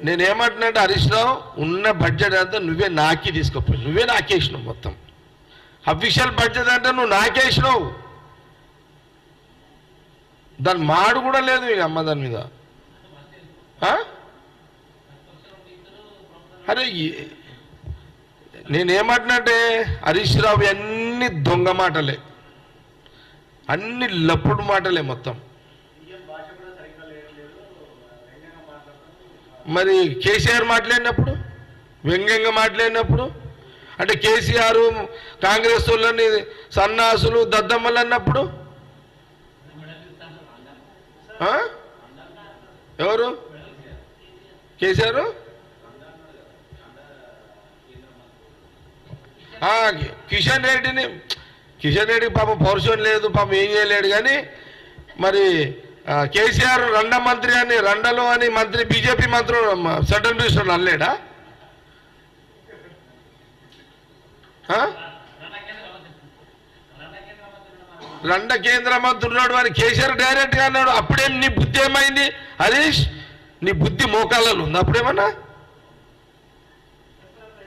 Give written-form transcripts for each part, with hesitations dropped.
నేనేమంటున్నాంటే హరీష్ రావు ఉన్న బడ్జెట్ అంతా నువ్వే నాకి తీసుకుపోయి నువ్వే నాకేసినావు మొత్తం అఫీషియల్ బడ్జెట్ అంటే నువ్వు నాకేసినావు దాని మాడు కూడా లేదు ఇక అమ్మ దాని మీద అరే నేనేమంటున్నాంటే హరీష్ రావు అన్ని దొంగ మాటలే అన్ని లప్పుడు మాటలే మొత్తం మరి కేసీఆర్ మాట్లాడినప్పుడు వ్యంగ్యంగా మాట్లాడినప్పుడు అంటే కేసీఆర్ కాంగ్రెస్ వాళ్ళని సన్నాసులు దద్దమ్మలు అన్నప్పుడు ఎవరు కేసీఆర్ కిషన్ రెడ్డికి పాపం పౌరుషం లేదు పాపం ఏం చేయలేడు కానీ మరి కేసీఆర్ రండ మంత్రి అని రండలో అని మంత్రి బీజేపీ మంత్రి సెంట్రల్ మినిస్టర్ అనలేడా రండ కేంద్ర మంత్రి ఉన్నాడు అని కేసీఆర్ డైరెక్ట్గా అన్నాడు అప్పుడేం నీ బుద్ధి ఏమైంది హరీష్ నీ బుద్ధి మోకాలలో ఉంది అప్పుడేమన్నా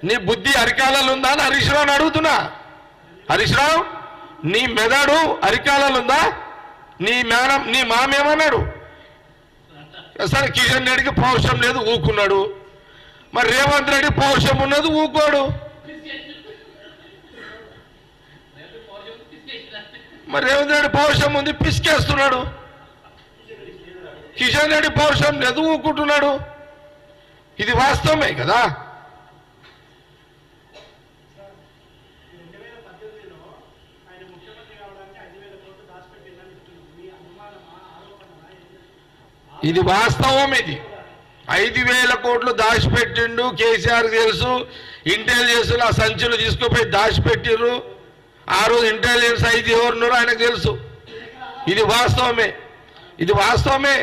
నీ బుద్ధి అరికాలలో ఉందా అని హరీష్ రావుని అడుగుతున్నా హరీష్ రావు నీ మెదడు అరికాలలో ఉందా నీ మామేమన్నాడు సరే కిషన్ రెడ్డికి పౌరుషం లేదు ఊకున్నాడు మరి రేవంత్ రెడ్డి పౌరుషం ఉన్నది ఊకోడు మరి రేవంత్ రెడ్డి పౌరుషం ఉంది పిసికేస్తున్నాడు కిషన్ రెడ్డి పౌరుషం లేదు ఊకుంటున్నాడు ఇది వాస్తవమే కదా ఇది వాస్తవం ఇది 5,000 కోట్లు దాచిపెట్టిండు కేసీఆర్ తెలుసు ఇంటెలిజెన్స్ ఆ సంచులు తీసుకుపోయి దాచిపెట్టిర్రు ఆ రోజు ఇంటెలిజెన్స్ అయితే ఎవరున్నారో ఆయనకు తెలుసు ఇది వాస్తవమే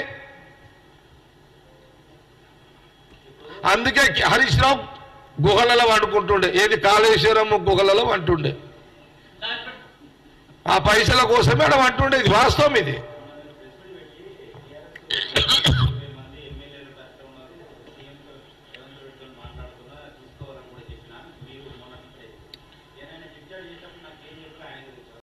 అందుకే హరీష్ రావు గుహలలో వండుకుంటుండే ఏది కాళేశ్వరం గుహలలో వంటుండే ఆ పైసల కోసమే అక్కడ వంటుండే ఇది వాస్తవం ఇది